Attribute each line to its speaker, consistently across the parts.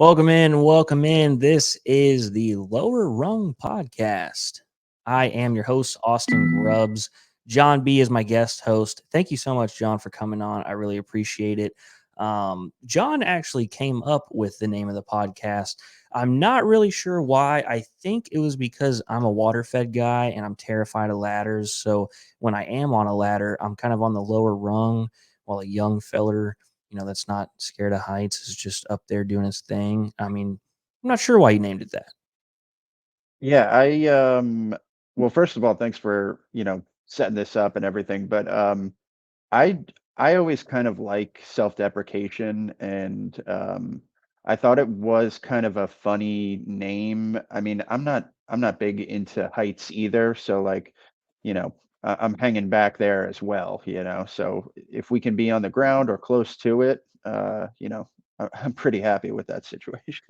Speaker 1: Welcome in. Welcome in. This is the Lower Rung podcast. I am your host, Austin Grubbs. John B is my guest host. Thank you so much, John, for coming on. I really appreciate it. John actually came up with the name of the podcast. I'm not really sure why. I think it was because I'm a water fed guy and I'm terrified of ladders. So when I am on a ladder, I'm kind of on the lower rung while a young feller that's not scared of heights is just up there doing his thing. I mean, I'm not sure why you named it that.
Speaker 2: Yeah, well, first of all, thanks for, setting this up and everything, but I I always kind of like self-deprecation and I thought it was kind of a funny name. I mean, I'm not big into heights either, so like, I'm hanging back there as well, So if we can be on the ground or close to it, I'm pretty happy with that situation.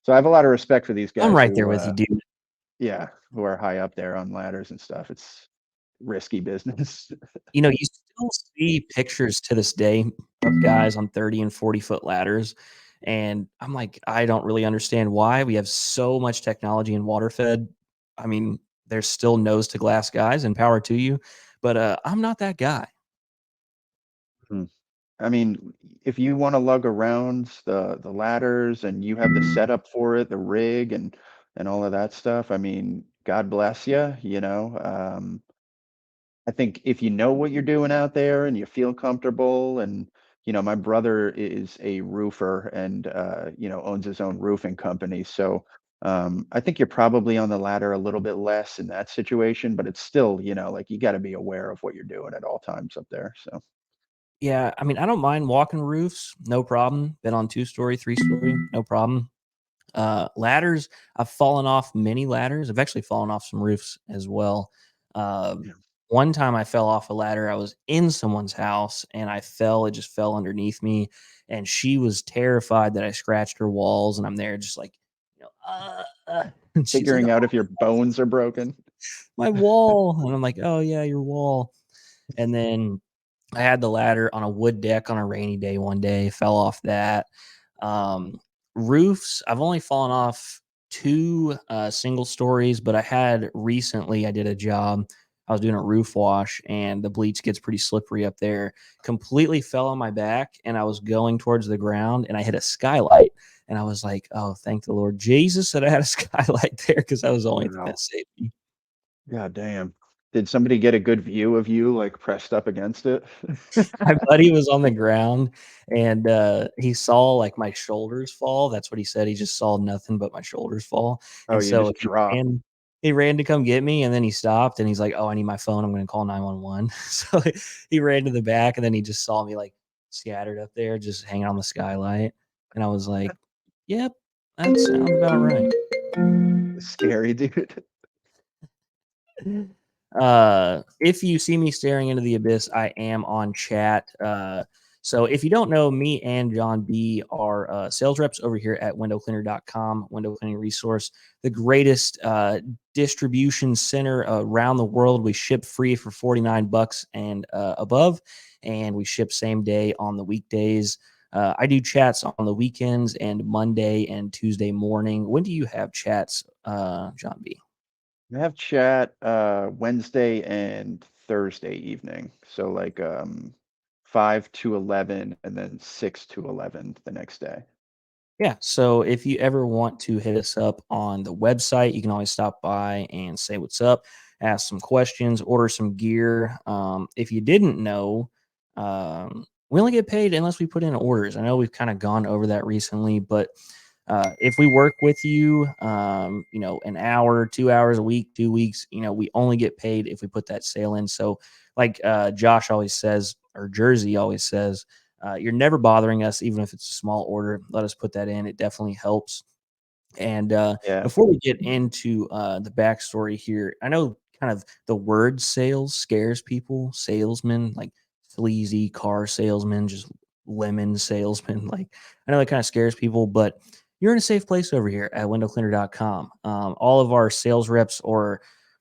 Speaker 2: So I have a lot of respect for these
Speaker 1: I'm
Speaker 2: guys
Speaker 1: right there
Speaker 2: who
Speaker 1: with you, dude.
Speaker 2: yeah, who are high up there on ladders and stuff. It's risky business.
Speaker 1: You still see pictures to this day of guys on 30 and 40-foot ladders. And I'm like, I don't really understand why we have so much technology in water fed. I mean, there's still nose to glass guys and power to you, but I'm not that guy.
Speaker 2: Hmm. I mean, if you want to lug around the ladders and you have the setup for it, the rig and all of that stuff, I mean, God bless you, I think if you know what you're doing out there and you feel comfortable and my brother is a roofer and owns his own roofing company. So I think you're probably on the ladder a little bit less in that situation, but it's still, like you got to be aware of what you're doing at all times up there. So
Speaker 1: Yeah, I mean, I don't mind walking roofs, no problem. Been on 2-story, 3-story, no problem. Ladders, I've fallen off many ladders. I've actually fallen off some roofs as well.
Speaker 2: yeah.
Speaker 1: One time I fell off a ladder. I was in someone's house and I fell. It just fell underneath me. And she was terrified that I scratched her walls. And I'm there just like, and she's like,
Speaker 2: Figuring out
Speaker 1: oh,
Speaker 2: if your bones are broken.
Speaker 1: my wall. And I'm like, oh, yeah, your wall. And then I had the ladder on a wood deck on a rainy day one day, fell off that. Um, Roofs, I've only fallen off 2 single stories, but I did a job. I was doing a roof wash and the bleach gets pretty slippery up there. Completely fell on my back and I was going towards the ground and I hit a skylight. And I was like, oh, thank the Lord Jesus that I had a skylight there because that was the only thing that
Speaker 2: Wow.
Speaker 1: saved me.
Speaker 2: God damn. Did somebody get a good view of you like pressed up against it?
Speaker 1: My buddy was on the ground and he saw like my shoulders fall. That's what he said. He just saw nothing but my shoulders fall.
Speaker 2: Oh,
Speaker 1: And
Speaker 2: you
Speaker 1: so
Speaker 2: just dropped.
Speaker 1: he ran to come get me and then he stopped and he's like, oh, I need my phone. I'm going to call 911. So he ran to the back and then he just saw me like scattered up there, just hanging on the skylight. And I was like, yep, that sounds about right.
Speaker 2: Scary, dude.
Speaker 1: If you see me staring into the abyss, I am on chat. So if you don't know, me and John B are sales reps over here at windowcleaner.com, window cleaning resource, the greatest distribution center around the world. We ship free for 49 bucks and above, and we ship same day on the weekdays. I do chats on the weekends and Monday and Tuesday morning. When do you have chats, John B?
Speaker 2: I have chat Wednesday and Thursday evening. So like 5 to 11 and then 6 to 11 the next day.
Speaker 1: Yeah. So if you ever want to hit us up on the website, you can always stop by and say what's up, ask some questions, order some gear. If you didn't know, we only get paid unless we put in orders. I know we've kind of gone over that recently, but if we work with you, an hour, 2 hours a week, 2 weeks, we only get paid if we put that sale in. So, like Josh always says, or Jersey always says, you're never bothering us, even if it's a small order. Let us put that in. It definitely helps. And
Speaker 2: Yeah.
Speaker 1: before we get into the backstory here, I know kind of the word sales scares people. Salesman, like sleazy car salesman, just lemon salesman. Like I know that kind of scares people, but you're in a safe place over here at windowcleaner.com. All of our sales reps or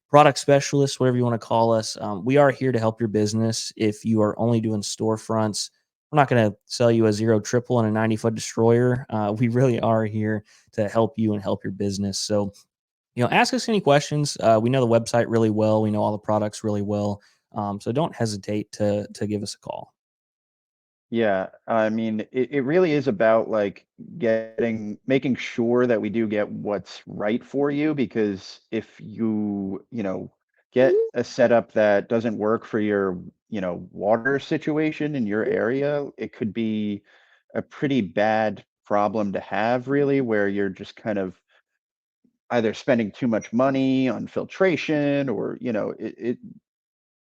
Speaker 1: product specialists, whatever you want to call us, we are here to help your business. If you are only doing storefronts, we're not going to sell you a zero triple and a 90-foot destroyer. We really are here to help you and help your business. So, ask us any questions. We know the website really well. We know all the products really well. So don't hesitate to give us a call.
Speaker 2: Yeah, I mean, it really is about like making sure that we do get what's right for you because if get a setup that doesn't work for your, water situation in your area, it could be a pretty bad problem to have really where you're just kind of either spending too much money on filtration or,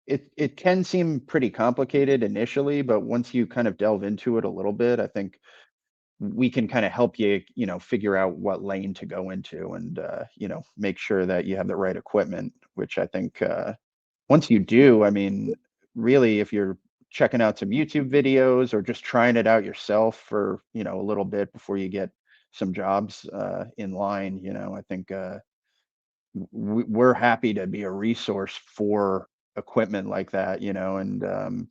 Speaker 2: it can seem pretty complicated initially, but once you kind of delve into it a little bit, I think we can kind of help you, figure out what lane to go into and, make sure that you have the right equipment, which I think once you do, I mean, really, if you're checking out some YouTube videos or just trying it out yourself for, a little bit before you get some jobs in line, I think we're happy to be a resource for equipment like that, and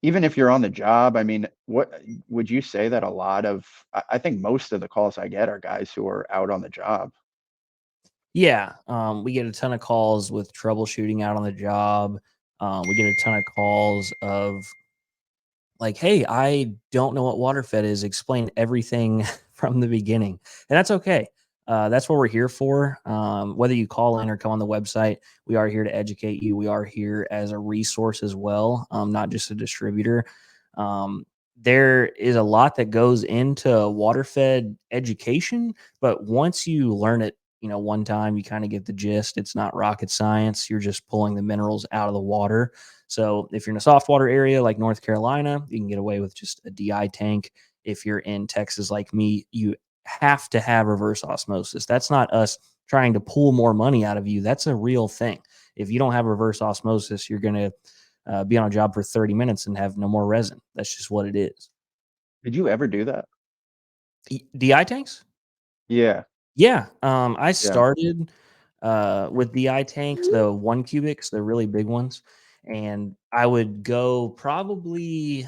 Speaker 2: even if you're on the job, I mean, what would you say that a lot of I think most of the calls I get are guys who are out on the job.
Speaker 1: Yeah, we get a ton of calls with troubleshooting out on the job. We get a ton of calls of like, "Hey, I don't know what water fed is. Explain everything from the beginning." And that's okay. That's what we're here for. Whether you call in or come on the website, we are here to educate you. We are here as a resource as well, not just a distributor. There is a lot that goes into water fed education, but once you learn it, one time, you kind of get the gist. It's not rocket science. You're just pulling the minerals out of the water. So if you're in a soft water area like North Carolina, you can get away with just a DI tank. If you're in Texas like me, you have to have reverse osmosis. That's not us trying to pull more money out of you. That's a real thing. If you don't have reverse osmosis, you're going to be on a job for 30 minutes and have no more resin. That's just what it is.
Speaker 2: Did you ever do that?
Speaker 1: DI tanks?
Speaker 2: Yeah,
Speaker 1: Yeah. I
Speaker 2: yeah.
Speaker 1: started with DI tanks, the 1 cubics, the really big ones. And I would go probably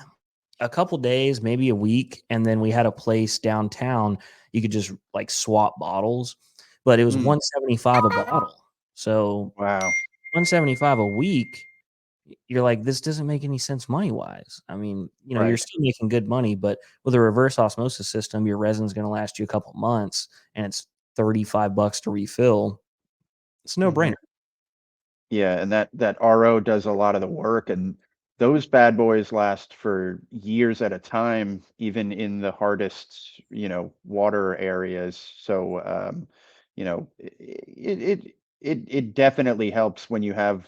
Speaker 1: a couple days, maybe a week, and then we had a place downtown you could just like swap bottles, but it was
Speaker 2: Mm,
Speaker 1: 175 a bottle. So
Speaker 2: wow.
Speaker 1: 175 a week, you're like, this doesn't make any sense money wise. I mean, you're
Speaker 2: Right.
Speaker 1: still making good money, but with a reverse osmosis system, your resin's going to last you a couple months, and it's $35 to refill. It's a no
Speaker 2: Mhm.
Speaker 1: brainer.
Speaker 2: Yeah, and that RO does a lot of the work, and those bad boys last for years at a time, even in the hardest, water areas. So, it definitely helps when you have,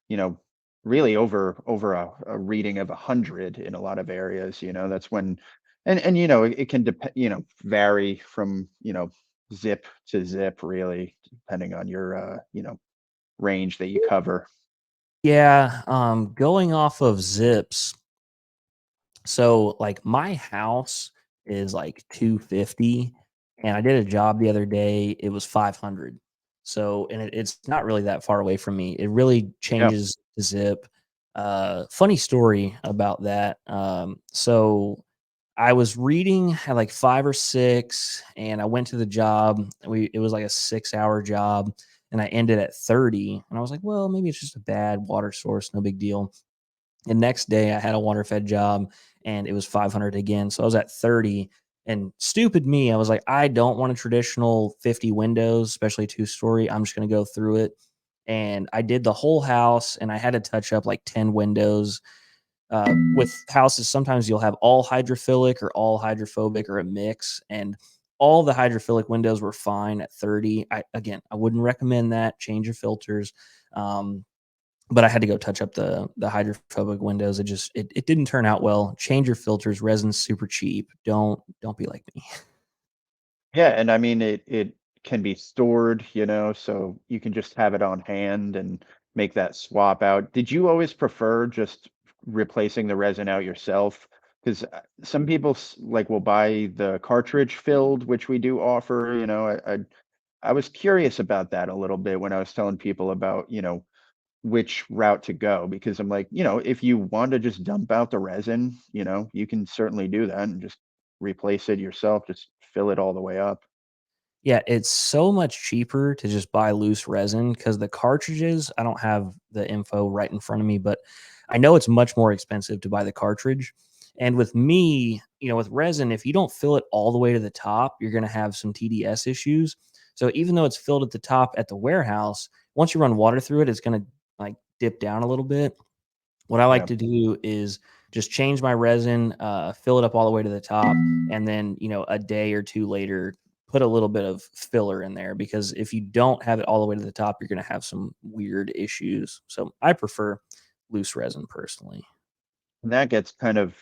Speaker 2: you know, really over a reading of 100 in a lot of areas. That's when, and it can depend, vary from zip to zip, really, depending on your range that you cover.
Speaker 1: Yeah, going off of zips, so, like, my house is, like, 250, and I did a job the other day, it was 500. So and it's not really that far away from me. It really
Speaker 2: Yeah.
Speaker 1: changes the zip. Funny story about that, so I was reading at, like, 5 or 6, and I went to the job. It was, like, a 6-hour job, and I ended at 30, and I was like, "Well, maybe it's just a bad water source, no big deal." The next day I had a water fed job and it was 500 again. So I was at 30 and stupid me, I was like, I don't want a traditional 50 windows, especially two-story. I'm just going to go through it. And I did the whole house and I had to touch up like 10 windows. With houses, sometimes you'll have all hydrophilic or all hydrophobic or a mix. And all the hydrophilic windows were fine at 30. I wouldn't recommend that. Change your filters. Um, but I had to go touch up the hydrophobic windows. It didn't turn out well. Change your filters. Resin's super cheap. Don't be like me.
Speaker 2: Yeah, and I mean it can be stored, so you can just have it on hand and make that swap out. Did you always prefer just replacing the resin out yourself? Because some people like will buy the cartridge filled, which we do offer. I was curious about that a little bit when I was telling people about, which route to go because I'm like, if you want to just dump out the resin, you can certainly do that and just replace it yourself, just fill it all the way up.
Speaker 1: Yeah, it's so much cheaper to just buy loose resin because the cartridges, I don't have the info right in front of me, but I know it's much more expensive to buy the cartridge. And with me, with resin, if you don't fill it all the way to the top, you're going to have some TDS issues. So even though it's filled at the top at the warehouse, once you run water through it, it's going to like dip down a little bit. What I like
Speaker 2: Yeah.
Speaker 1: to do is just change my resin, fill it up all the way to the top, and then, a day or two later, put a little bit of filler in there because if you don't have it all the way to the top, you're going to have some weird issues. So I prefer loose resin personally.
Speaker 2: And that gets kind of,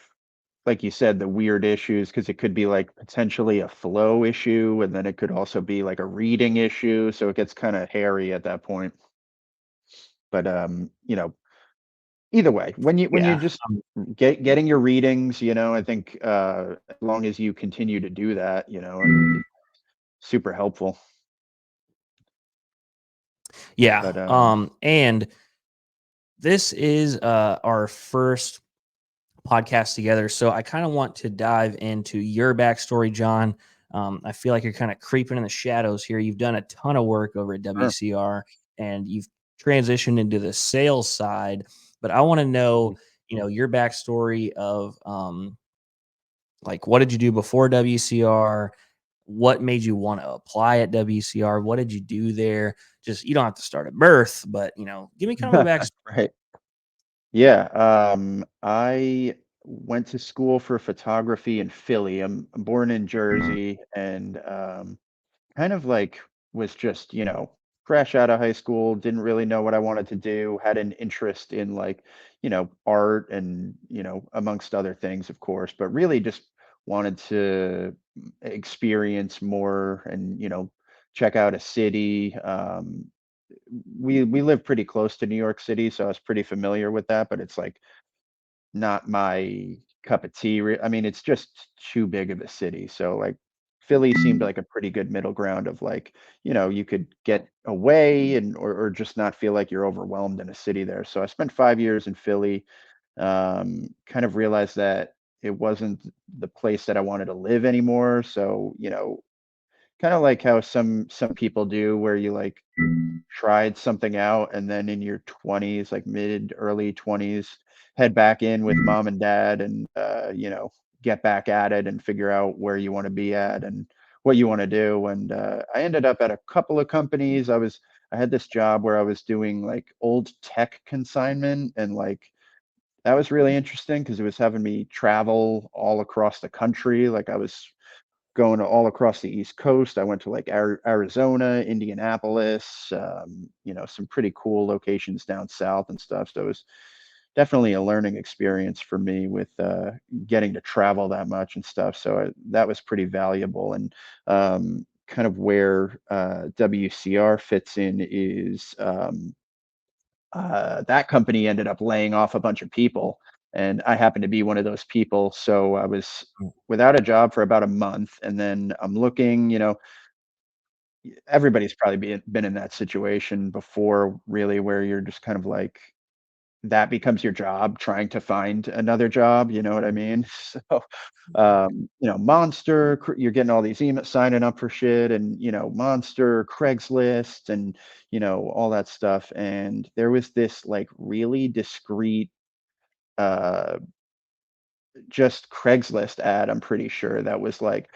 Speaker 2: like you said, the weird issues because it could be like potentially a flow issue, and then it could also be like a reading issue. So it gets kind of hairy at that point. But either way, when you
Speaker 1: Yeah.
Speaker 2: just getting your readings, I think as long as you continue to do that, it's super helpful.
Speaker 1: Yeah.
Speaker 2: But
Speaker 1: And this is our first podcast together. So I kind of want to dive into your backstory, John. I feel like you're kind of creeping in the shadows here. You've done a ton of work over at
Speaker 2: sure.
Speaker 1: WCR and you've transitioned into the sales side. But I want to know, your backstory of like what did you do before WCR? What made you want to apply at WCR? What did you do there? Just you don't have to start at birth, but give me kind of a backstory.
Speaker 2: Right. Yeah. I went to school for photography in Philly. I'm born in Jersey, and kind of like was just, fresh out of high school, didn't really know what I wanted to do, had an interest in like, art and, amongst other things, of course, but really just wanted to experience more and, check out a city. We live pretty close to New York City, so I was pretty familiar with that, but it's like not my cup of tea. I mean, it's just too big of a city. So like Philly seemed like a pretty good middle ground of like, you could get away and or just not feel like you're overwhelmed in a city there. So I spent 5 years in Philly. Kind of realized that it wasn't the place that I wanted to live anymore. So, kind of like how some people do where you like tried something out and then in your 20s, like mid early 20s, head back in with mom and dad and get back at it and figure out where you want to be at and what you want to do. And I ended up at a couple of companies. I had this job where I was doing like old tech consignment, and like that was really interesting because it was having me travel all across the country. Like I was going all across the East Coast. I went to like Arizona, Indianapolis, some pretty cool locations down south and stuff. So it was definitely a learning experience for me with getting to travel that much and stuff. So that was pretty valuable. And kind of where WCR fits in is that company ended up laying off a bunch of people. And I happened to be one of those people. So I was without a job for about a month. And then I'm looking, everybody's probably been in that situation before, really, where you're just kind of like, that becomes your job, trying to find another job. You know what I mean? So, Monster, you're getting all these emails signing up for shit, and Monster, Craigslist, and all that stuff. And there was this like really discreet, uh, just Craigslist ad. I'm pretty sure that was like,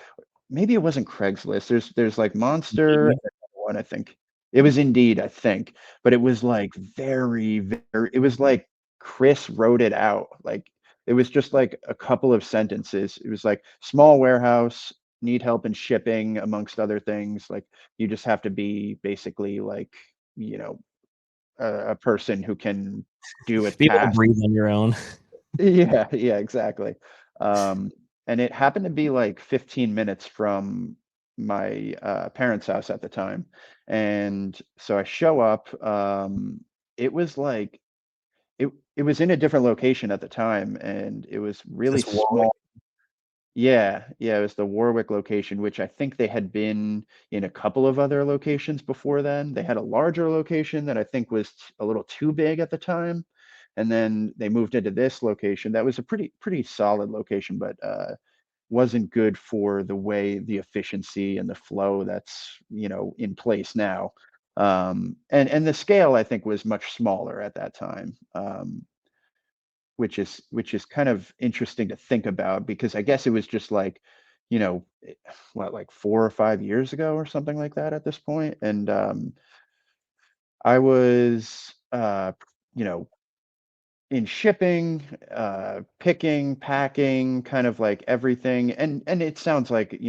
Speaker 2: maybe it wasn't Craigslist. There's like Monster and another one, I think. It was Indeed, I think, but it was like very, very, it was like Chris wrote it out. Like it was just like a couple of sentences. It was like small warehouse, need help in shipping, amongst other things. Like you just have to be basically like, you know, a person who can do a
Speaker 1: Be able to
Speaker 2: task.
Speaker 1: breathe on your own.
Speaker 2: Yeah, yeah, exactly. Um, and it happened to be like 15 minutes from my parents' house at the time. And so I show up. It was like it was in a different location at the time, and it was
Speaker 1: Is
Speaker 2: really
Speaker 1: this Warwick?
Speaker 2: small. Yeah, yeah, it was the Warwick location, which I think they had been in a couple of other locations before then. They had a larger location that I think was a little too big at the time, and then they moved into this location that was a pretty solid location, but wasn't good for the way the efficiency and the flow that's, in place now. And the scale I think was much smaller at that time. Which is kind of interesting to think about because I guess it was just like, what, like 4 or 5 years ago or something like that at this point. And I was, you know, in shipping, picking, packing, kind of like everything. And it sounds like,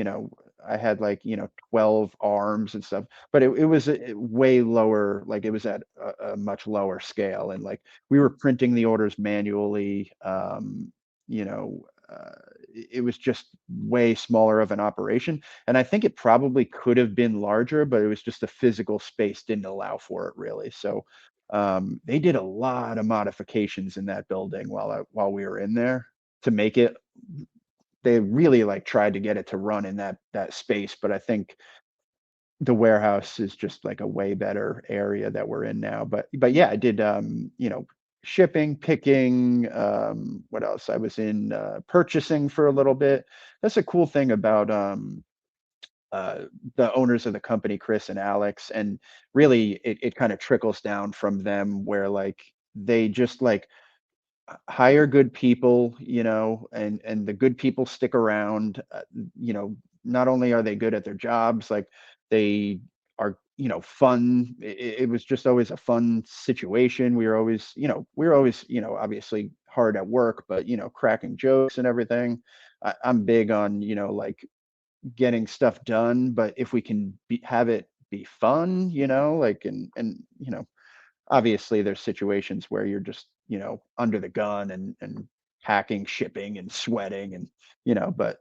Speaker 2: I had like, 12 arms and stuff, but it was way lower, like it was at a much lower scale. And like we were printing the orders manually. You know, it was just way smaller of an operation. And I think it probably could have been larger, but it was just the physical space didn't allow for it really. So they did a lot of modifications in that building while we were in there to make it. They really like tried to get it to run in that space, but I think the warehouse is just like a way better area that we're in now. But yeah, I did shipping, picking, what else? I was in purchasing for a little bit. That's a cool thing about uh, the owners of the company, Chris and Alex, and really it kind of trickles down from them where like they just like hire good people, and the good people stick around. You know, not only are they good at their jobs, like they are, fun. It was just always a fun situation. We were always, obviously hard at work, but cracking jokes and everything. I'm big on, like getting stuff done, but if we can have it be fun, like and obviously there's situations where you're just, under the gun and hacking, shipping and sweating and but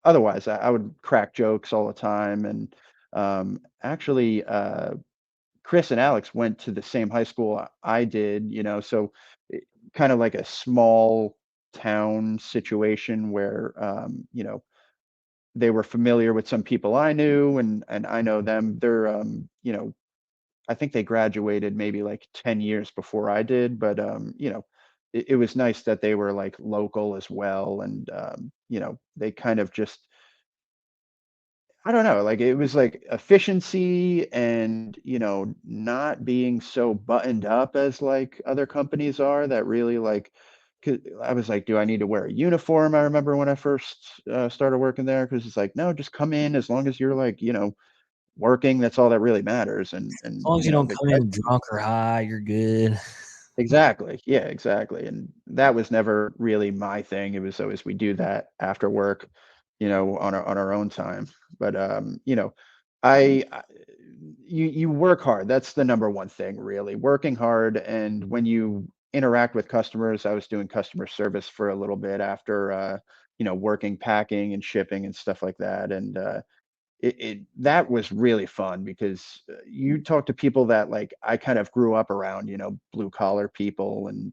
Speaker 2: otherwise I would crack jokes all the time. And actually Chris and Alex went to the same high school I did, so kind of like a small town situation where they were familiar with some people I knew and I know them. They're I think they graduated maybe like 10 years before I did, but it was nice that they were like local as well. And they kind of just, I don't know, like it was like efficiency and not being so buttoned up as like other companies are that really like 'cause I was like, do I need to wear a uniform? I remember when I first started working there because it's like, no, just come in as long as you're like, working. That's all that really matters. And
Speaker 1: As
Speaker 2: and
Speaker 1: long as
Speaker 2: you
Speaker 1: you
Speaker 2: know,
Speaker 1: don't
Speaker 2: the
Speaker 1: come in drunk or high, you're good.
Speaker 2: exactly. Yeah, exactly. And that was never really my thing. It was always we do that after work, on our own time. But I you work hard. That's the number one thing, really. Working hard. And when you interact with customers, I was doing customer service for a little bit after working packing and shipping and stuff like that. And that was really fun because you talk to people that like I kind of grew up around, blue collar people and,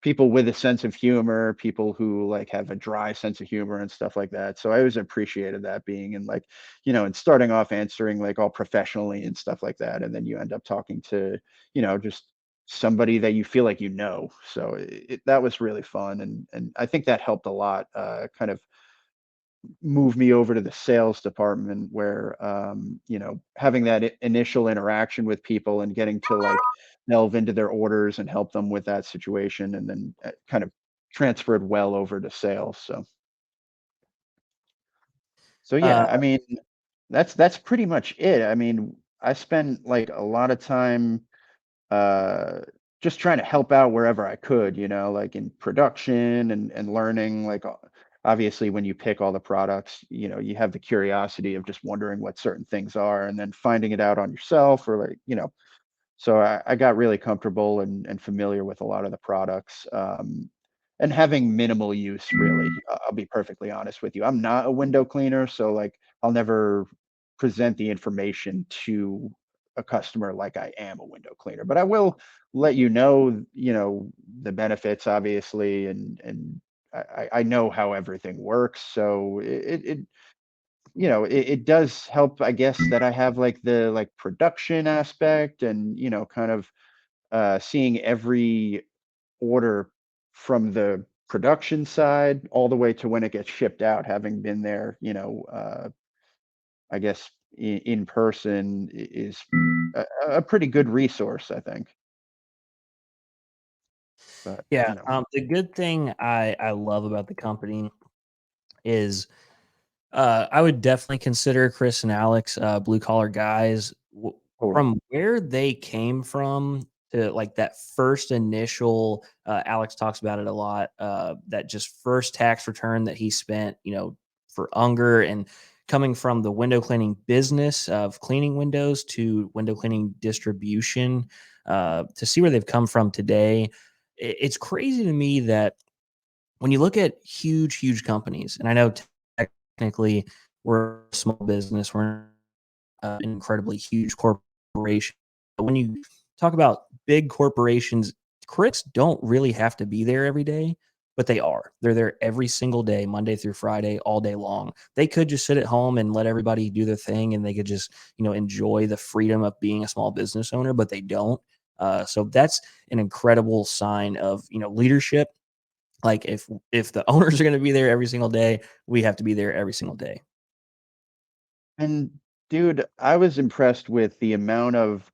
Speaker 2: people with a sense of humor, people who like have a dry sense of humor and stuff like that. So I always appreciated that being and like, and starting off answering like all professionally and stuff like that. And then you end up talking to, just somebody that you feel like So that was really fun. And I think that helped a lot, kind of move me over to the sales department where having that initial interaction with people and getting to like delve into their orders and help them with that situation and then kind of transferred well over to sales. So
Speaker 1: Uh,
Speaker 2: yeah, I mean that's pretty much it. I mean, I spent like a lot of time uh just trying to help out wherever I could, like in production and learning like obviously when you pick all the products, you have the curiosity of just wondering what certain things are and then finding it out on yourself or like, so I got really comfortable and familiar with a lot of the products, and having minimal use, really. I'll be perfectly honest with you. I'm not a window cleaner, so like I'll never present the information to a customer like I am a window cleaner, but I will let the benefits, obviously, and I know how everything works. So it does help, I guess, that I have like the like production aspect and, kind of seeing every order from the production side all the way to when it gets shipped out, having been there, I guess in person is a pretty good resource, I think. But,
Speaker 1: Yeah, the good thing I love about the company is I would definitely consider Chris and Alex blue collar guys.
Speaker 2: totally.
Speaker 1: From where they came from to like that first initial, Alex talks about it a lot. That just first tax return that he spent, for Unger and coming from the window cleaning business of cleaning windows to window cleaning distribution, to see where they've come from today. It's crazy to me that when you look at huge, huge companies, and I know technically we're a small business, we're an incredibly huge corporation. But when you talk about big corporations, critics don't really have to be there every day, but they are. They're there every single day, Monday through Friday, all day long. They could just sit at home and let everybody do their thing and they could just, enjoy the freedom of being a small business owner, but they don't. So that's an incredible sign of, leadership. Like if the owners are going to be there every single day, we have to be there every single day.
Speaker 2: And dude, I was impressed with the amount of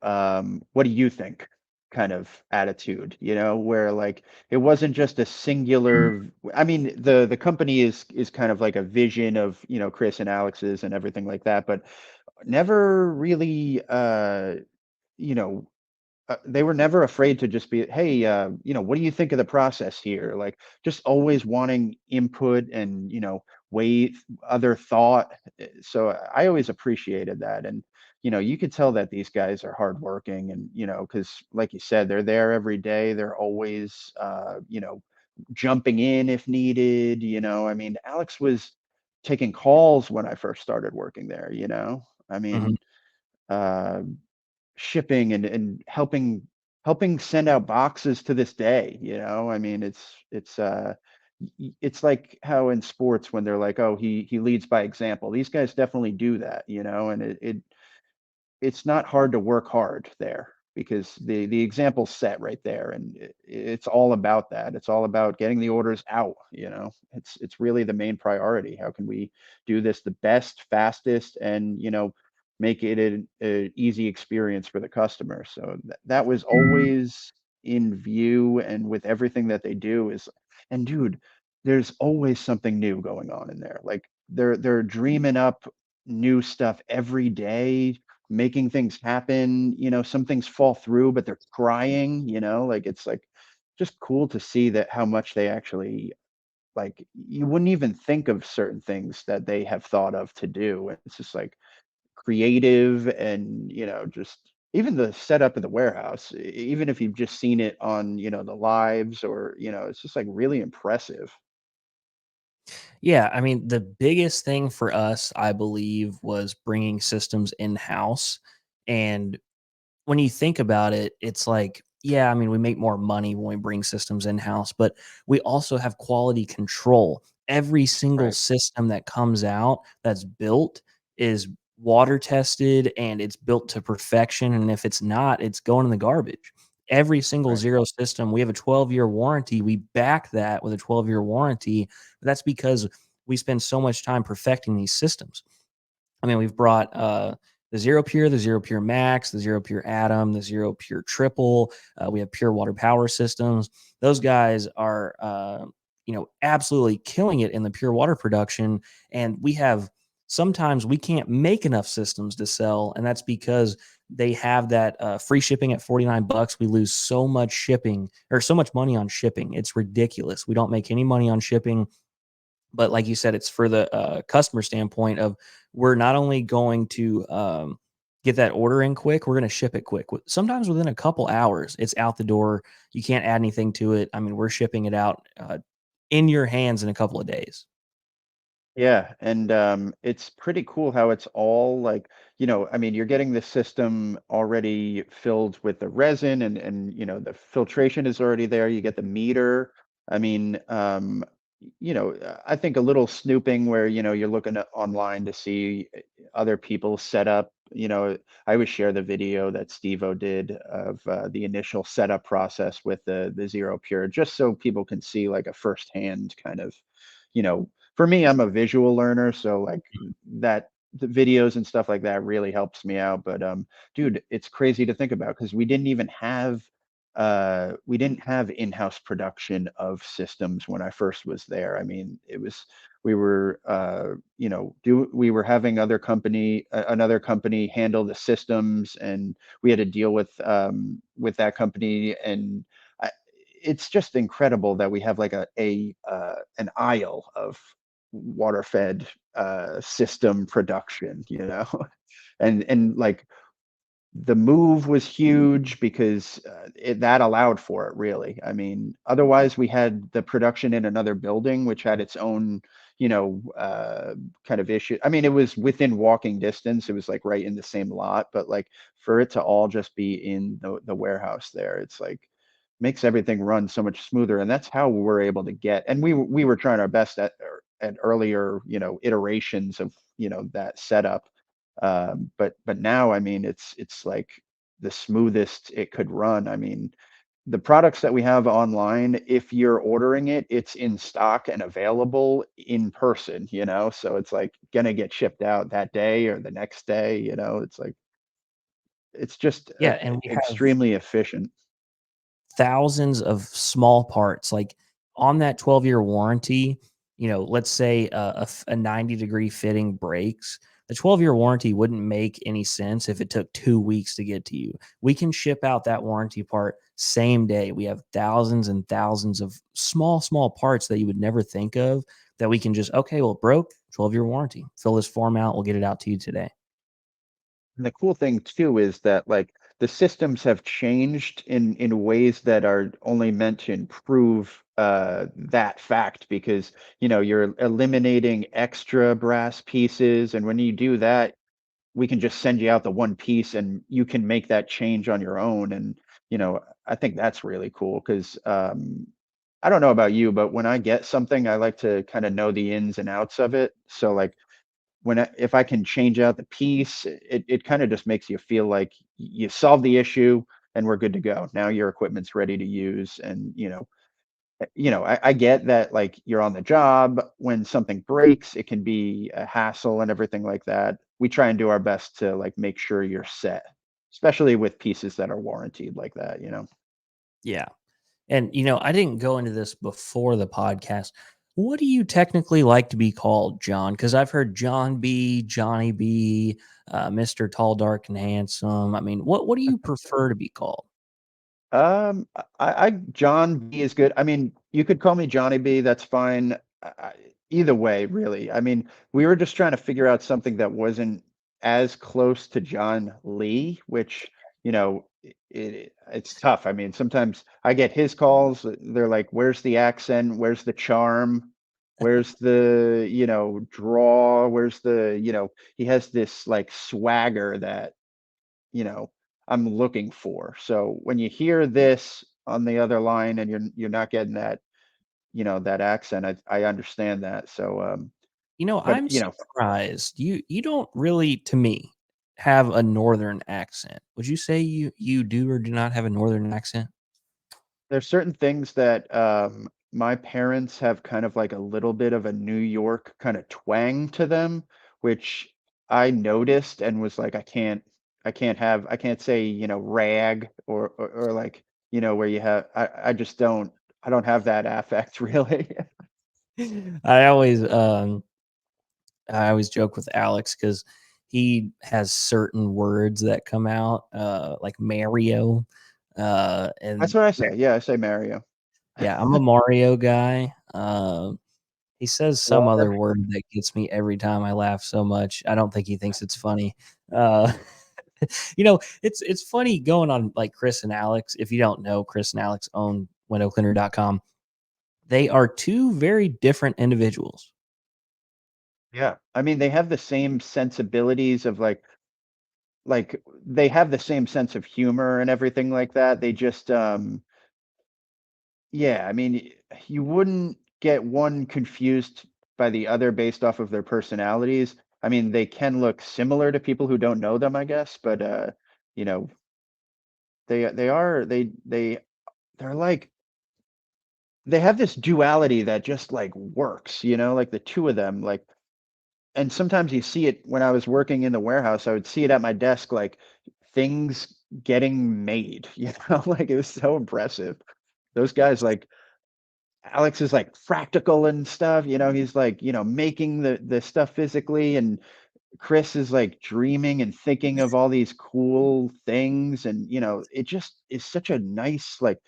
Speaker 2: what do you think kind of attitude, where like it wasn't just a singular I mean, the company is kind of like a vision of, Chris and Alex's and everything like that, but never really you know they were never afraid to just be, hey, what do you think of the process here? Like, just always wanting input and, way other thought. So I always appreciated that. And, you could tell that these guys are hardworking and, because like you said, they're there every day. They're always, jumping in if needed. I mean, Alex was taking calls when I first started working there, I
Speaker 1: Mhm.
Speaker 2: mean, uh, shipping and helping send out boxes to this day, I mean, it's like how in sports when they're like, oh, he leads by example. These guys definitely do that, and it's not hard to work hard there because the example's set right there, and it's all about that. It's all about getting the orders out. It's really the main priority. How can we do this the best, fastest, and make it an easy experience for the customer? So that was always in view, and with everything that they do is, and dude, there's always something new going on in there. Like they're dreaming up new stuff every day, making things happen. Some things fall through, but they're trying, like it's like just cool to see that how much they actually like you wouldn't even think of certain things that they have thought of to do. It's just like creative and, just even the setup of the warehouse, even if you've just seen it on, the lives or, it's just like really impressive.
Speaker 1: Yeah, I mean, the biggest thing for us, I believe, was bringing systems in-house, and when you think about it, it's like, yeah, I mean, we make more money when we bring systems in-house, but we also have quality control. Every single
Speaker 2: Right.
Speaker 1: system that comes out that's built is water tested and it's built to perfection. And if it's not, it's going in the garbage. Every single
Speaker 2: Right.
Speaker 1: Zero system, we have a 12-year warranty. We back that with a 12-year warranty. That's because we spend so much time perfecting these systems. I mean, we've brought the Zero Pure, the Zero Pure Max, the Zero Pure Atom, the Zero Pure Triple. We have Pure Water Power systems. Those guys are, absolutely killing it in the pure water production. And we have sometimes we can't make enough systems to sell, and that's because they have that free shipping at $49. We lose so much shipping or so much money on shipping. It's ridiculous. We don't make any money on shipping, but like you said, it's for the customer standpoint of we're not only going to get that order in quick, we're going to ship it quick. Sometimes within a couple hours, it's out the door. You can't add anything to it. I mean, we're shipping it out in your hands in a couple of days.
Speaker 2: Yeah, and it's pretty cool how it's all like, I mean, you're getting the system already filled with the resin and the filtration is already there. You get the meter. I mean, I think a little snooping where, you're looking online to see other people's setup. I always share the video that Steve-O did of the initial setup process with the Zero Pure, just so people can see like a firsthand kind of, you know, for me, I'm a visual learner, so like that the videos and stuff like that really helps me out. But dude, it's crazy to think about because we didn't have in-house production of systems when I first was there. I mean, we were we were having another company handle the systems, and we had to deal with that company. And I, it's just incredible that we have like an aisle of water-fed system production, and like the move was huge because that allowed for it, really. I mean, otherwise we had the production in another building which had its own, kind of issue. I mean, it was within walking distance, it was like right in the same lot, but like for it to all just be in the warehouse there, it's like makes everything run so much smoother. And that's how we're able to get, and we were trying our best at earlier, iterations of, that setup. But now, I mean, it's like the smoothest it could run. I mean, the products that we have online, if you're ordering it, it's in stock and available in person, so it's like gonna get shipped out that day or the next day, it's like it's just
Speaker 1: Yeah, and we have
Speaker 2: extremely efficient.
Speaker 1: thousands of small parts. Like on that 12-year warranty, let's say a 90-degree fitting breaks. The 12-year warranty wouldn't make any sense if it took 2 weeks to get to you. We can ship out that warranty part same day. We have thousands and thousands of small parts that you would never think of that we can just, okay, well, it broke, 12-year warranty. Fill this form out. We'll get it out to you today.
Speaker 2: And the cool thing too is that like the systems have changed in ways that are only meant to improve that fact, because you're eliminating extra brass pieces, and when you do that, we can just send you out the one piece and you can make that change on your own. And I think that's really cool because I don't know about you, but when I get something, I like to kind of know the ins and outs of it. So like if I can change out the piece, it kind of just makes you feel like you solved the issue and we're good to go. Now your equipment's ready to use. And I get that like you're on the job. When something breaks, it can be a hassle and everything like that. We try and do our best to like make sure you're set, especially with pieces that are warranted like that.
Speaker 1: Yeah. And, I didn't go into this before the podcast. What do you technically like to be called, John? Because I've heard John B, Johnny B, Mr. Tall, Dark, and Handsome. I mean, what do you prefer to be called?
Speaker 2: John B is good. I mean, you could call me Johnny B. That's fine. Either way, really. I mean, we were just trying to figure out something that wasn't as close to John Lee, which, it's tough. I mean, sometimes I get his calls. They're like, "Where's the accent? Where's the charm? Where's the, draw? Where's the, he has this like swagger that you know I'm looking for." So when you hear this on the other line and you're not getting that, that accent, I understand that. So but
Speaker 1: I'm surprised. You don't really, to me, have a northern accent. Would you say you do or do not have a northern accent?
Speaker 2: there's certain things that my parents have kind of like a little bit of a New York kind of twang to them, which I noticed and was like, I can't say, rag or like, where you have, I don't have that affect really.
Speaker 1: I always I always joke with Alex because he has certain words that come out, like Mario,
Speaker 2: That's
Speaker 1: and
Speaker 2: what I say. Yeah, I say Mario.
Speaker 1: yeah, I'm a Mario guy. He says some other
Speaker 2: Water.
Speaker 1: word that gets me every time. I laugh so much. I don't think he thinks it's funny. Uh, it's funny going on like Chris and Alex. If you don't know, Chris and Alex own windowcleaner.com. They are two very different individuals.
Speaker 2: Yeah. I mean, they have the same sensibilities of like they have the same sense of humor and everything like that. They just yeah, I mean, you wouldn't. get one confused by the other based off of their personalities. I mean, they can look similar to people who don't know them, I guess, but you know, they are they're like they have this duality that just like works, like the two of them, like, and sometimes you see it when I was working in the warehouse, I would see it at my desk, like things getting made, like it was so impressive. Those guys, like Alex is like practical and stuff, he's like, making the stuff physically, and Chris is like dreaming and thinking of all these cool things, and it just is such a nice like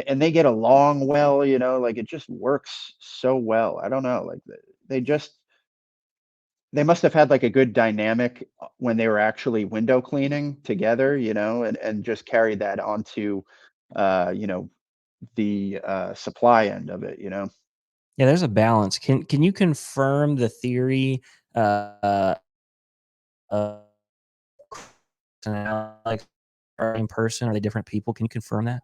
Speaker 2: and they get along well, like it just works so well. I don't know, like they just they must have had like a good dynamic when they were actually window cleaning together, and just carried that onto the supply end of it.
Speaker 1: Yeah, there's a balance. Can you confirm the theory of Chris and Alex are in person? Are they different people? Can you confirm that?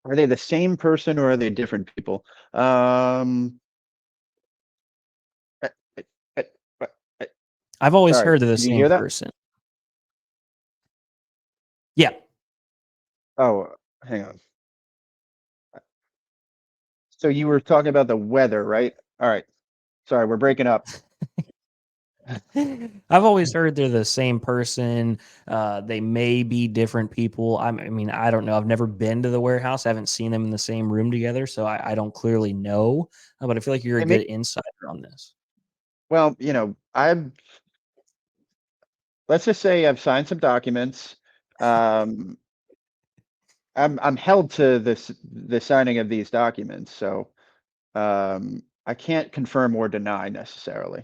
Speaker 2: Are they the same person or are they different people? Uh, uh, uh, uh, uh,
Speaker 1: I've always
Speaker 2: Sorry,
Speaker 1: heard they're the
Speaker 2: did you
Speaker 1: same
Speaker 2: hear that?
Speaker 1: person. Yeah.
Speaker 2: Oh, hang on. So you were talking about the weather, right? All right. Sorry, we're breaking up.
Speaker 1: I've always heard they're the same person. They may be different people. I mean, I don't know. I've never been to the warehouse. I haven't seen them in the same room together, so I don't clearly know. But I feel like you're a
Speaker 2: They
Speaker 1: good
Speaker 2: may,
Speaker 1: insider on this.
Speaker 2: well, let's just say I've signed some documents. Um, I'm held to the signing of these documents, so I can't confirm or deny necessarily.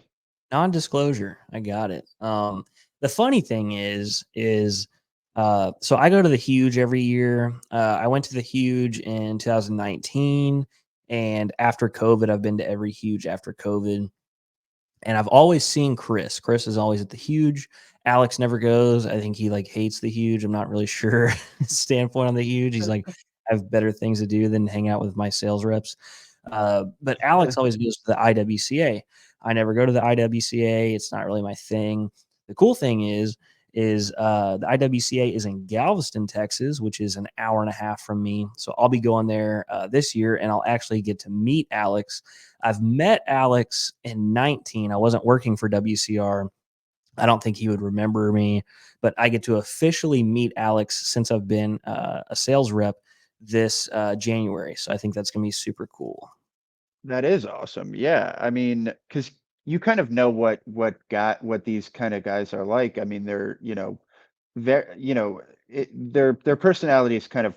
Speaker 1: Non-disclosure. I got it. The funny thing is so I go to the Huge every year. I went to the Huge in 2019, and after COVID, I've been to every Huge after COVID. And I've always seen Chris. Chris is always at the Huge. Alex never goes. I think he like hates the Huge. I'm not really sure his standpoint on the Huge. He's like, I have better things to do than hang out with my sales reps. But Alex always goes to the IWCA. I never go to the IWCA. It's not really my thing. The cool thing is the IWCA is in Galveston, Texas, which is an hour and a half from me. So I'll be going there this year, and I'll actually get to meet Alex. I've met Alex in 19. I wasn't working for WCR. I don't think he would remember me, but I get to officially meet Alex since I've been a sales rep this January. So I think that's going to be super cool.
Speaker 2: That is awesome. Yeah. I mean, because you kind of know what these kind of guys are like. I mean, they're, very, their personality is kind of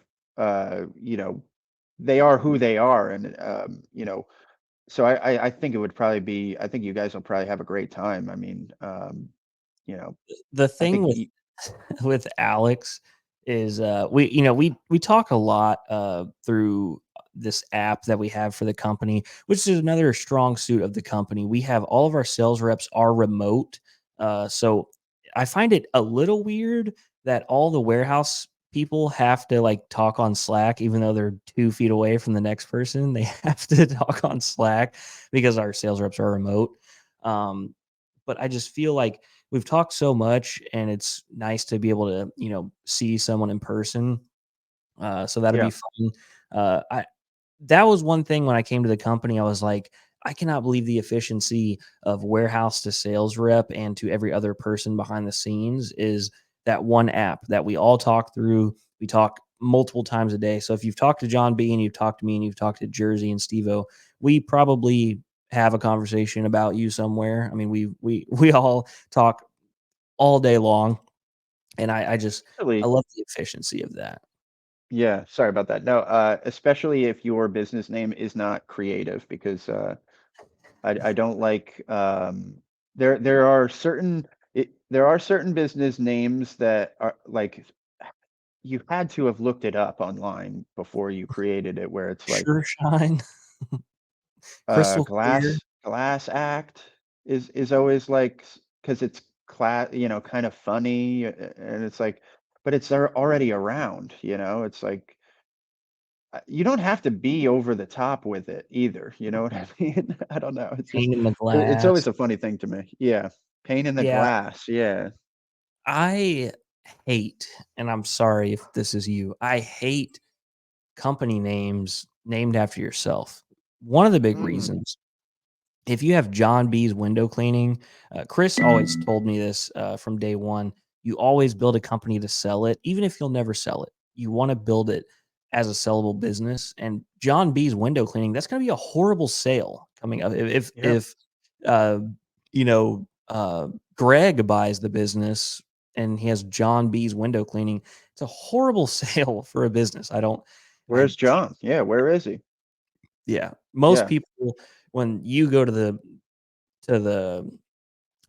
Speaker 2: they are who they are. And so I think it would probably be I think you guys will probably have a great time. I mean, you know,
Speaker 1: The
Speaker 2: I
Speaker 1: thing
Speaker 2: think
Speaker 1: with with Alex is we talk a lot through this app that we have for the company, which is another strong suit of the company. We have all of our sales reps are remote. So I find it a little weird that all the warehouse people have to like talk on Slack, even though they're 2 feet away from the next person. They have to talk on Slack because our sales reps are remote. But I just feel like we've talked so much and it's nice to be able to, see someone in person. So that'll be
Speaker 2: yeah,
Speaker 1: fun. I That was one thing when I came to the company, I was like, I cannot believe the efficiency of warehouse to sales rep and to every other person behind the scenes is that one app that we all talk through. We talk multiple times a day. So if you've talked to John B and you've talked to me and you've talked to Jersey and Stevo, we probably have a conversation about you somewhere. I mean, we all talk all day long, and I just I
Speaker 2: really.
Speaker 1: love the efficiency of that.
Speaker 2: Yeah, sorry about that. No, especially if your business name is not creative, because I don't like there are there are certain business names that are like you had to have looked it up online before you created it, where it's like
Speaker 1: Sure shine, crystal clear.
Speaker 2: glass act is always like because it's kind of funny, and it's like but it's already around, it's like you don't have to be over the top with it either. You know what I mean? I don't know. It's just
Speaker 1: Pain in the
Speaker 2: it's always
Speaker 1: glass.
Speaker 2: a funny thing to me. Yeah. Pain in the
Speaker 1: Yeah,
Speaker 2: glass. Yeah.
Speaker 1: I hate, and I'm sorry if this is you, I hate company names named after yourself. One of the big
Speaker 2: Mm,
Speaker 1: reasons, if you have John B's window cleaning, Chris always told me this from day one. You always build a company to sell it, even if you'll never sell it. You want to build it as a sellable business. And John B's window cleaning, that's going to be a horrible sale coming up.
Speaker 2: yeah.
Speaker 1: If uh, you know, Greg buys the business and he has John B's window cleaning, it's a horrible sale for a business. I
Speaker 2: Where's John? Yeah, where is he?
Speaker 1: yeah, most
Speaker 2: Yeah,
Speaker 1: people when you go to the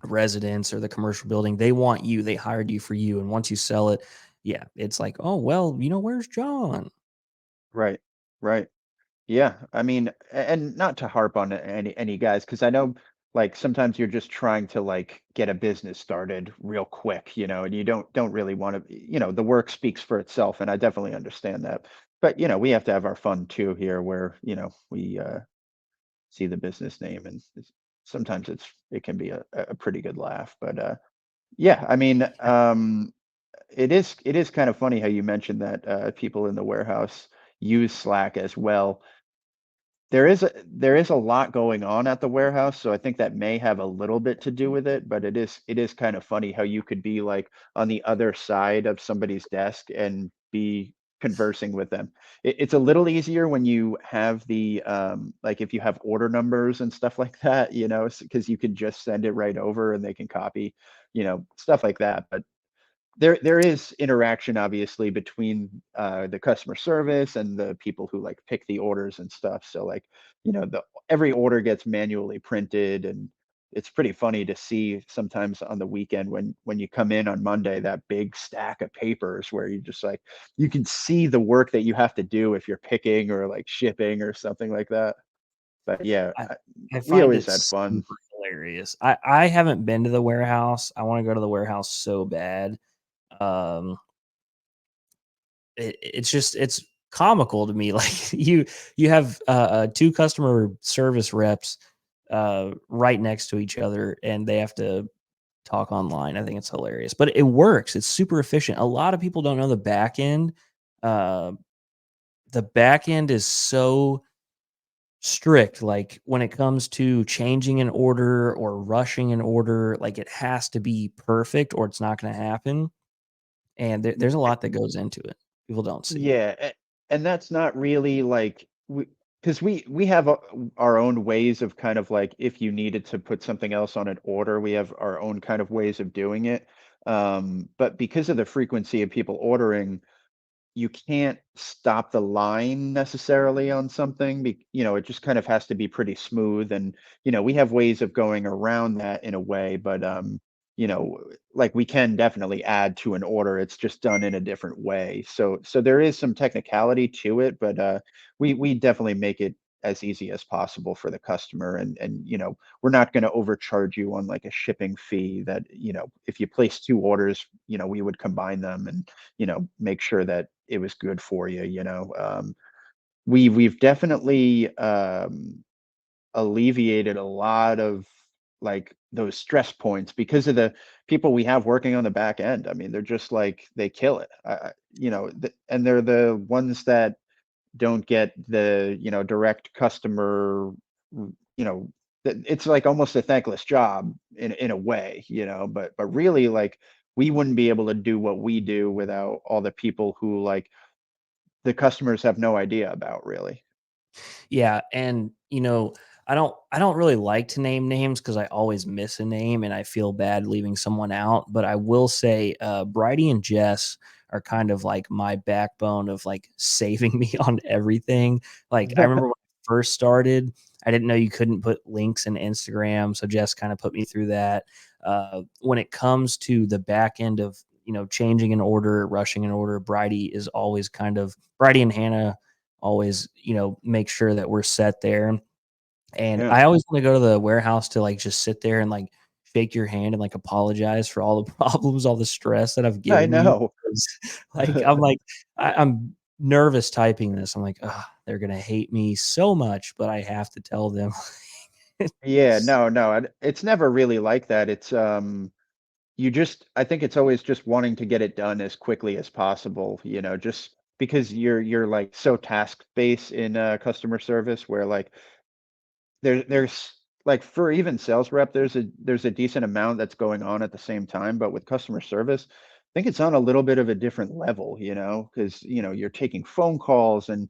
Speaker 1: residence or the commercial building, they want you, they hired you for you, and once you sell it, yeah, it's like, "Oh, well, where's John?"
Speaker 2: right. Right. Yeah, I mean, and not to harp on any guys, because I know like sometimes you're just trying to like get a business started real quick, and you don't really want to, the work speaks for itself, and I definitely understand that. But we have to have our fun too here, where we see the business name, and sometimes it can be a pretty good laugh. But yeah, I mean, it is kind of funny how you mentioned that people in the warehouse use Slack as well. There is a lot going on at the warehouse, so I think that may have a little bit to do with it, but it is kind of funny how you could be like on the other side of somebody's desk and be conversing with them. It's a little easier when you have the like if you have order numbers and stuff like that, because you can just send it right over and they can copy, stuff like that. But there is interaction obviously between the customer service and the people who like pick the orders and stuff. So like, the every order gets manually printed, and it's pretty funny to see sometimes on the weekend when you come in on Monday, that big stack of papers where you just like you can see the work that you have to do if you're picking or like shipping or something like that. But yeah,
Speaker 1: I I
Speaker 2: we
Speaker 1: find
Speaker 2: always
Speaker 1: it
Speaker 2: had fun.
Speaker 1: super hilarious. I haven't been to the warehouse. I wanna go to the warehouse so bad. Um, it's just it's comical to me, like, you have, 2 customer service reps, right next to each other, and they have to talk online. I think it's hilarious, but it works. It's super efficient. A lot of people don't know the back end. Uh, the back end is so strict. Like when it comes to changing an order or rushing an order, like it has to be perfect or it's not going to happen. And there's a lot that goes into it. People don't see.
Speaker 2: Yeah, and that's not really like because we have our own ways of kind of like if you needed to put something else on an order, we have our own kind of ways of doing it. But because of the frequency of people ordering, you can't stop the line necessarily on something. It just kind of has to be pretty smooth, and we have ways of going around that in a way, but you know, like we can definitely add to an order. It's just done in a different way. So there is some technicality to it, but we definitely make it as easy as possible for the customer, and we're not going to overcharge you on like a shipping fee that if you place two orders, we would combine them and make sure that it was good for you. We've definitely alleviated a lot of like those stress points because of the people we have working on the back end. I mean, they're just like they kill it. And they're the ones that don't get the direct customer. You know, it's like almost a thankless job in a way. But really, like we wouldn't be able to do what we do without all the people who like the customers have no idea about really.
Speaker 1: Yeah, and I don't really like to name names because I always miss a name and I feel bad leaving someone out. But I will say, Bridie and Jess are kind of like my backbone of like saving me on everything. Like I remember when I first started, I didn't know you couldn't put links in Instagram, so Jess kind of put me through that. When it comes to the back end of changing an order, rushing an order, Bridie and Hannah always, make sure that we're set there. And
Speaker 2: Yeah,
Speaker 1: I always want to go to the warehouse to like just sit there and like shake your hand and like apologize for all the problems, all the stress that I've
Speaker 2: I
Speaker 1: given you.
Speaker 2: know.
Speaker 1: 'Cause, like I'm nervous typing this. I'm like, oh, they're gonna hate me so much, but I have to tell them.
Speaker 2: Yeah, no, no, it's never really like that. It's you just I think it's always just wanting to get it done as quickly as possible, just because you're like so task-based in customer service where like there's like for even sales rep, there's a decent amount that's going on at the same time, but with customer service, I think it's on a little bit of a different level, because you're taking phone calls and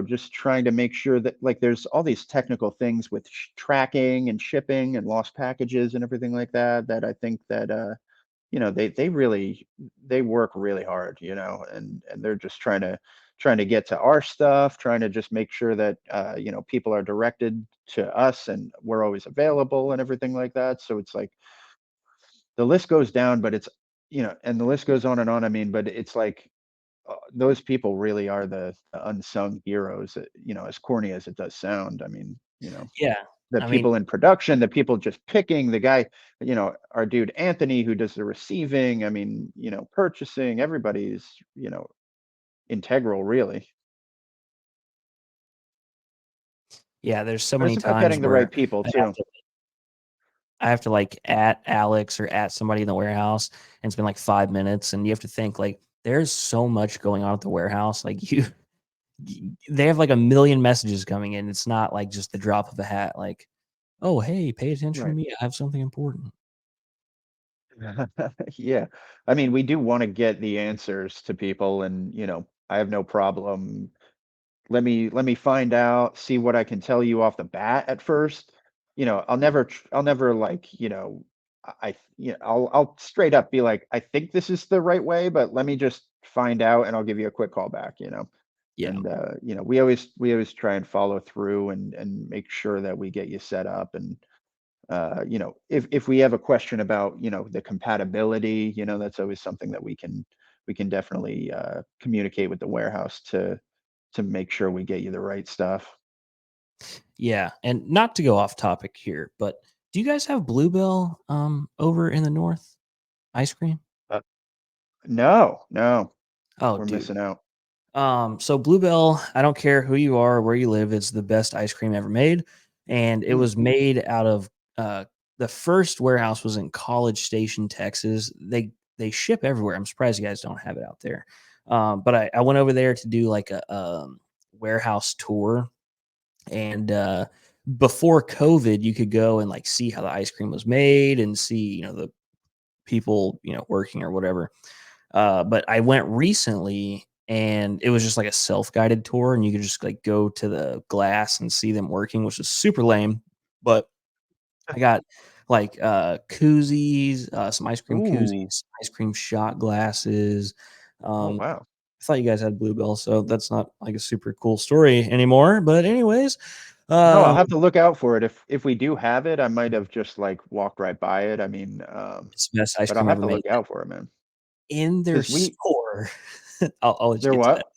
Speaker 2: just trying to make sure that like there's all these technical things with tracking and shipping and lost packages and everything like that that I think that they work really hard, and they're just trying to get to our stuff, trying to just make sure that people are directed to us and we're always available and everything like that. So it's like the list goes down, but and the list goes on and on. I mean, but it's like those people really are the unsung heroes, as corny as it does sound. I mean,
Speaker 1: Yeah,
Speaker 2: the
Speaker 1: I mean,
Speaker 2: people in production, the people just picking, the guy, our dude Anthony who does the receiving, I mean, purchasing, everybody's, integral really.
Speaker 1: yeah. There's so
Speaker 2: But
Speaker 1: many
Speaker 2: it's about
Speaker 1: times
Speaker 2: getting the right
Speaker 1: where
Speaker 2: people
Speaker 1: I have
Speaker 2: too.
Speaker 1: to I have to like at Alex or at somebody in the warehouse, and it's been like 5 minutes, and you have to think like there's so much going on at the warehouse. Like they have like a million messages coming in. It's not like just the drop of a hat. Like, oh hey, pay attention to
Speaker 2: Right.
Speaker 1: me. I have something important.
Speaker 2: Yeah. I mean, we do want to get the answers to people and, I have no problem. Let me find out, see what I can tell you off the bat at first. I'll never like, I'll straight up be like, I think this is the right way, but let me just find out and I'll give you a quick call back.
Speaker 1: Yeah,
Speaker 2: And we always try and follow through and make sure that we get you set up and if we have a question about, the compatibility, that's always something that we can definitely communicate with the warehouse to make sure we get you the right stuff.
Speaker 1: yeah. And not to go off topic here, but do you guys have Bluebell over in the north ice cream?
Speaker 2: Uh, no, no,
Speaker 1: Oh,
Speaker 2: we're
Speaker 1: dude.
Speaker 2: missing out.
Speaker 1: So Bluebell, I don't care who you are, where you live, it's the best ice cream ever made. And it
Speaker 2: Mm,
Speaker 1: was made out of the first warehouse was in College Station, Texas. They ship everywhere. I'm surprised you guys don't have it out there. But I went over there to do like a warehouse tour, and before COVID, you could go and like see how the ice cream was made and see, the people, working or whatever. But I went recently and it was just like a self-guided tour, and you could just like go to the glass and see them working, which is super lame. But I got like koozies, some ice cream
Speaker 2: ooh,
Speaker 1: koozies, ice cream shot glasses.
Speaker 2: oh
Speaker 1: Um,
Speaker 2: wow.
Speaker 1: I thought you guys had Bluebell, so that's not like a super cool story anymore. But anyways,
Speaker 2: No, I'll
Speaker 1: um,
Speaker 2: have to look out for it. If we do have it, I might have just like walked right by it. I mean,
Speaker 1: it's the best ice
Speaker 2: but I'll
Speaker 1: cream
Speaker 2: have
Speaker 1: ever
Speaker 2: to
Speaker 1: made.
Speaker 2: look out for it, man.
Speaker 1: In their
Speaker 2: Because we
Speaker 1: store, I'll let you
Speaker 2: There
Speaker 1: get to that.
Speaker 2: what?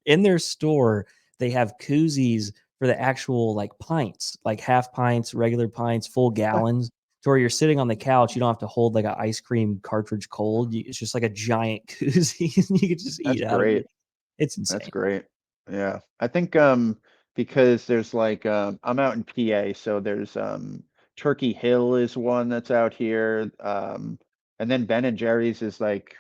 Speaker 1: In their store, they have koozies for the actual like pints, like half pints, regular pints, full gallons. To where you're sitting on the couch, you don't have to hold like an ice cream cartridge cold. It's just like a giant koozie, and you can just
Speaker 2: That's
Speaker 1: eat out of
Speaker 2: great.
Speaker 1: it. It's
Speaker 2: That's
Speaker 1: insane.
Speaker 2: great. Yeah. I think because there's like I'm out in PA, so there's Turkey Hill is one that's out here. And then Ben and Jerry's is like,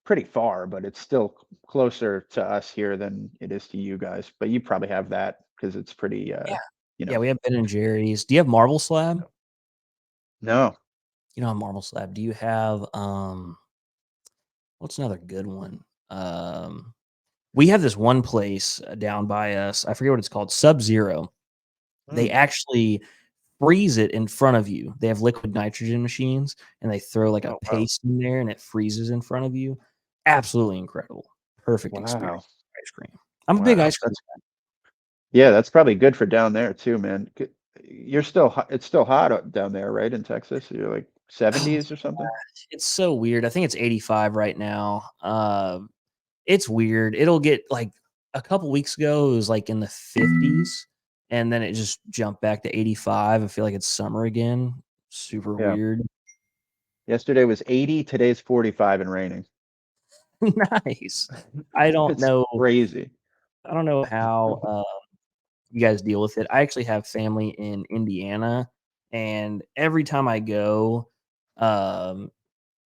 Speaker 2: pretty far, but it's still closer to us here than it is to you guys. But you probably have that because it's pretty
Speaker 1: Yeah,
Speaker 2: you
Speaker 1: yeah.
Speaker 2: know.
Speaker 1: We have Ben and Jerry's. Do you have Marble Slab?
Speaker 2: No.
Speaker 1: You know, Marble Slab. Do you have what's another good one? We have this one place down by us. I forget what it's called. Sub Zero. They
Speaker 2: Mm.
Speaker 1: actually freeze it in front of you. They have liquid nitrogen machines, and they throw like a
Speaker 2: Oh wow.
Speaker 1: paste in there, and it freezes in front of you. Absolutely incredible. Perfect experience
Speaker 2: Wow.
Speaker 1: with ice cream. I'm a big
Speaker 2: Wow.
Speaker 1: ice cream
Speaker 2: That's Yeah, that's probably good for down there too, man. You're still it's still hot down there, right, in Texas? You're like
Speaker 1: fan.
Speaker 2: 70s or something?
Speaker 1: It's so weird. I think it's 85 right now. It's weird. It'll get like a couple weeks ago, it was like in the 50s, and then it just jumped back to 85. I feel like it's summer again. Super
Speaker 2: Yeah.
Speaker 1: weird.
Speaker 2: Yesterday was 80, today's 45 and raining.
Speaker 1: Nice. I don't
Speaker 2: It's
Speaker 1: know.
Speaker 2: crazy.
Speaker 1: I don't know how you guys deal with it. I actually have family in Indiana, and every time I go, um,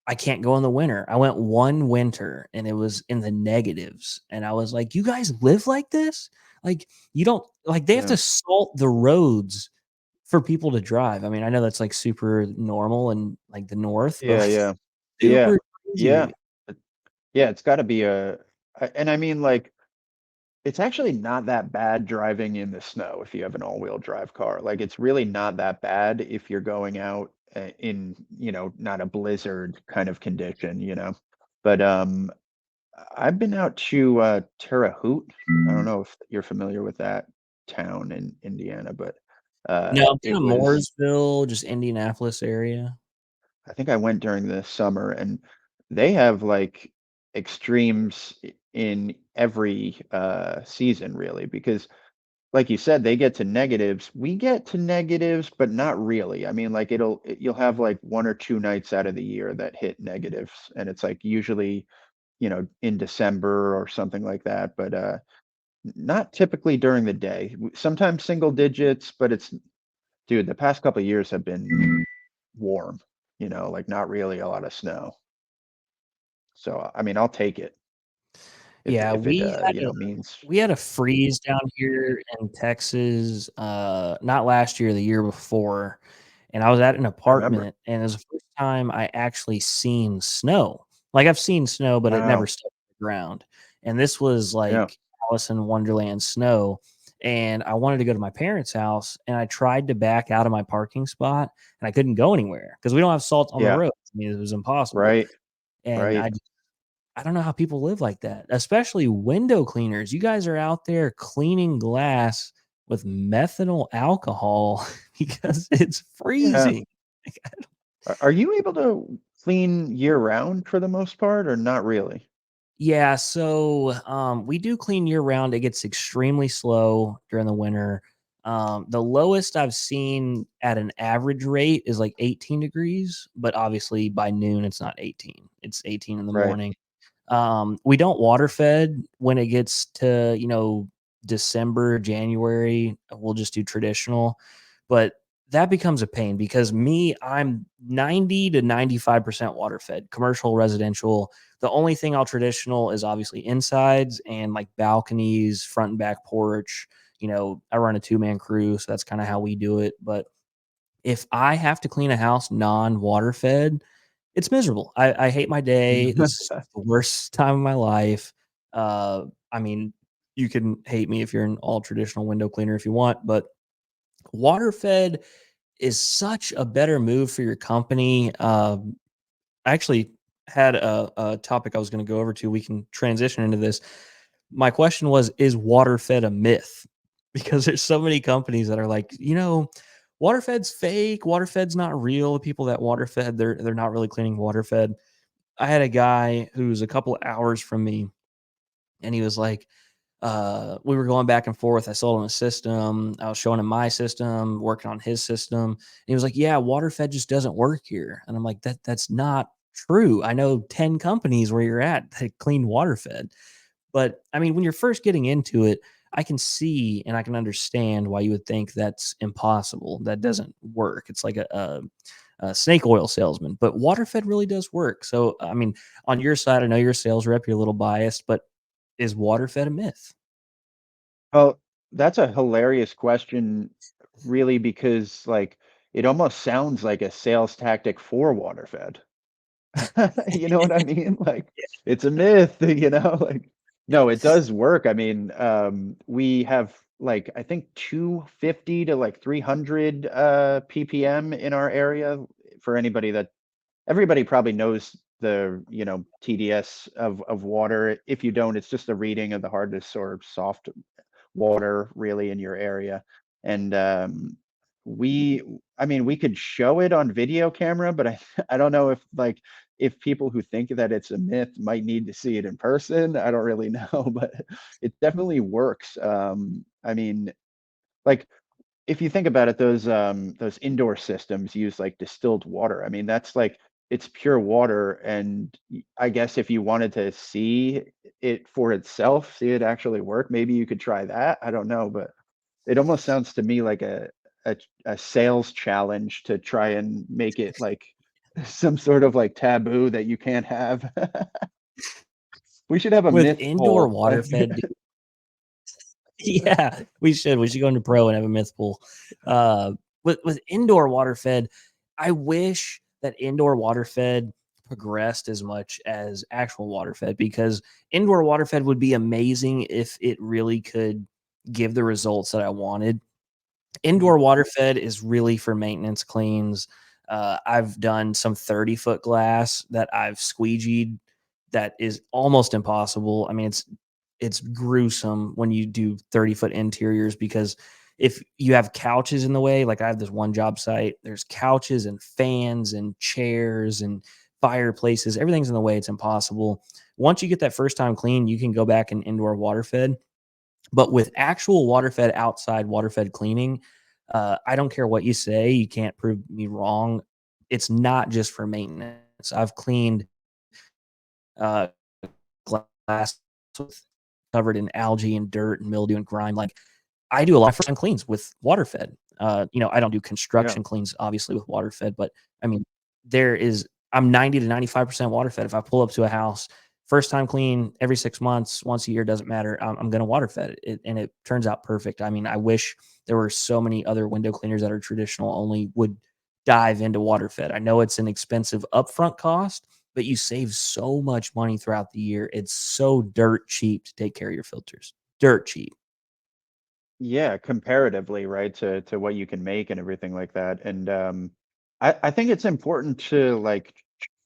Speaker 1: I can't go in the winter. I went one winter and it was in the negatives. And I was like, you guys live like this? Like, you don't like they have
Speaker 2: Yeah.
Speaker 1: to salt the roads for people to drive. I mean, I know that's like super normal in like the north, but
Speaker 2: Yeah,
Speaker 1: like
Speaker 2: yeah. Yeah.
Speaker 1: super
Speaker 2: Yeah.
Speaker 1: crazy.
Speaker 2: It- Yeah, it's got to be and I mean, like, it's actually not that bad driving in the snow if you have an all-wheel drive car. Like, it's really not that bad if you're going out in, not a blizzard kind of condition, But I've been out to Terre Haute. I don't know if you're familiar with that town in Indiana, but
Speaker 1: No, I'm
Speaker 2: it
Speaker 1: kind of
Speaker 2: was,
Speaker 1: Mooresville, just Indianapolis area.
Speaker 2: I think I went during the summer, and they have like extremes in every season really, because like you said, they get to negatives. We get to negatives, but not really. I mean, like you'll have like one or two nights out of the year that hit negatives, and it's like usually, in December or something like that, but not typically during the day. Sometimes single digits, but dude, the past couple of years have been warm, like not really a lot of snow. So, I mean, I'll take it
Speaker 1: Yeah,
Speaker 2: if it means.
Speaker 1: we had a freeze down here in Texas, not last year, the year before, and I was at an
Speaker 2: I remember.
Speaker 1: apartment, and it was the first time I actually seen snow. Like, I've seen snow, but it never
Speaker 2: Wow.
Speaker 1: stuck to the ground, and this was
Speaker 2: Yeah.
Speaker 1: like Alice in Wonderland snow, and I wanted to go to my parents' house, and I tried to back out of my parking spot, and I couldn't go anywhere because we don't have salt on the
Speaker 2: Yeah.
Speaker 1: road. I mean, it was impossible,
Speaker 2: Right.
Speaker 1: and
Speaker 2: Right.
Speaker 1: I don't know how people live like that, especially window cleaners. You guys are out there cleaning glass with methanol alcohol because it's
Speaker 2: Yeah.
Speaker 1: freezing.
Speaker 2: Are you able to clean year round for the most part, or not really?
Speaker 1: Yeah, so we do clean year round. It gets extremely slow during the winter. The lowest I've seen at an average rate is like 18 degrees, but obviously by noon it's not 18. It's 18 in the
Speaker 2: Right.
Speaker 1: morning. We don't water fed when it gets to, December, January. We'll just do traditional. But that becomes a pain because I'm 90 to 95% water fed, commercial, residential. The only thing I'll traditional is obviously insides and like balconies, front and back porch. I run a two-man crew, so that's kind of how we do it. But if I have to clean a house non-water fed, it's miserable. I hate my day. It's the worst time of my life. I mean, you can hate me if you're an all traditional window cleaner if you want, but water fed is such a better move for your company. I actually had a topic I was going to go over to. We can transition into this. My question was, is water fed a myth? Because there's so many companies that are like, water fed's fake, water fed's not real. The people that water fed, they're not really cleaning water fed. I had a guy who's a couple hours from me, and he was like, we were going back and forth. I sold him a system. I was showing him my system, working on his system. And he was like, yeah, water fed just doesn't work here. And I'm like, that's not true. I know 10 companies where you're at that clean water fed. But I mean, when you're first getting into it, I can see and I can understand why you would think that's impossible. That doesn't work. It's like a snake oil salesman, but water fed really does work. So, I mean, on your side, I know you're a sales rep, you're a little biased, but is water fed a myth?
Speaker 2: Well, that's a hilarious question, really, because like it almost sounds like a sales tactic for waterfed. You know what I mean? Like it's a myth, like no, it does work. I mean, we have like I think 250 to like 300 ppm in our area. For anybody that everybody probably knows the, TDS of water. If you don't, it's just a reading of the hardest or soft water really in your area. And we, I mean, we could show it on video camera, but I don't know if people who think that it's a myth might need to see it in person. I don't really know, but it definitely works. I mean, like if you think about it, those indoor systems use like distilled water. I mean, that's like it's pure water, and I guess if you wanted to see it for itself, see it actually work, maybe you could try that. I don't know, but it almost sounds to me like a, a sales challenge to try and make it like some sort of like taboo that you can't have. We should have a
Speaker 1: With
Speaker 2: myth
Speaker 1: indoor
Speaker 2: poll.
Speaker 1: water
Speaker 2: Like,
Speaker 1: fed, yeah, we should. We should go into pro and have a myth pool. Uh, with indoor water fed, I wish that indoor water fed progressed as much as actual water fed, because indoor water fed would be amazing if it really could give the results that I wanted.
Speaker 2: Mhm.
Speaker 1: Indoor water fed is really for maintenance cleans. I've done some 30-foot glass that I've squeegeed that is almost impossible. I mean, it's gruesome when you do 30-foot interiors, because if you have couches in the way, like I have this one job site, there's couches and fans and chairs and fireplaces, everything's in the way, it's impossible. Once you get that first time clean, you can go back and indoor water fed. But with actual water fed outside water fed cleaning, I don't care what you say, you can't prove me wrong. It's not just for maintenance. I've cleaned uh, glass with covered in algae and dirt and mildew and grime. Like, I do a lot of first time cleans with water fed. I don't do
Speaker 2: Yeah.
Speaker 1: construction cleans obviously with water fed, but I mean, there is I'm 90 to 95% water fed. If I pull up to a house, first time clean every 6 months, once a year, doesn't matter. I'm going to water fed it, and it turns out perfect. I mean, I wish there were so many other window cleaners that are traditional only would dive into water fed. I know it's an expensive upfront cost, but you save so much money throughout the year. It's so dirt cheap to take care of your filters. Dirt cheap.
Speaker 2: Yeah, comparatively, right, to what you can make and everything like that. And I think it's important to like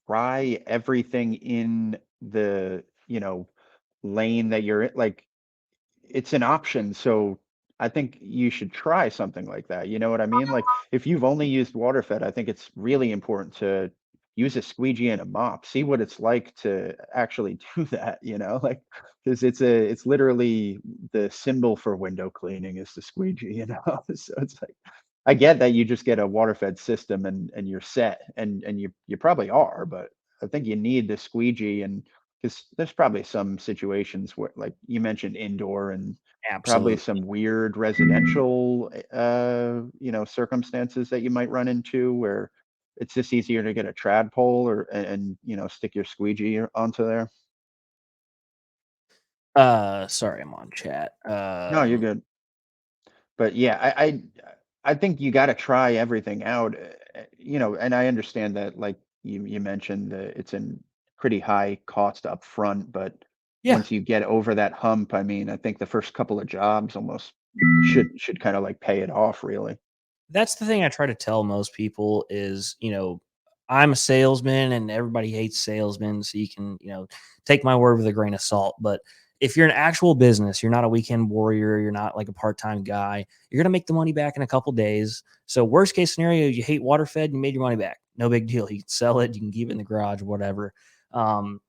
Speaker 2: try everything in the, lane that you're in. Like, it's an option, so I think you should try something like that, you know what I mean? Like, if you've only used water fed, I think it's really important to use a squeegee and a mop, see what it's like to actually do that, like, because it's literally the symbol for window cleaning is the squeegee, So it's like, I get that you just get a water fed system and you're set, and you probably are, but I think you need the squeegee. And because there's probably some situations where, like you mentioned, indoor, and probably
Speaker 1: Absolutely.
Speaker 2: some weird residential, circumstances that you might run into where it's just easier to get a trad pole or and stick your squeegee onto there.
Speaker 1: Sorry, I'm on chat.
Speaker 2: No, you're good. But yeah, I think you got to try everything out, and I understand that, like you mentioned, it's in pretty high cost up front, but
Speaker 1: Yeah,
Speaker 2: once you get over that hump, I mean, I think the first couple of jobs almost should kind of like pay it off, really.
Speaker 1: that's the thing I try to tell most people is, I'm a salesman and everybody hates salesmen, so you can, take my word with a grain of salt. But if you're an actual business, you're not a weekend warrior, you're not like a part-time guy, you're gonna make the money back in a couple days. So worst case scenario, you hate water fed, you made your money back. No big deal. You can sell it, you can keep it in the garage, whatever. Um,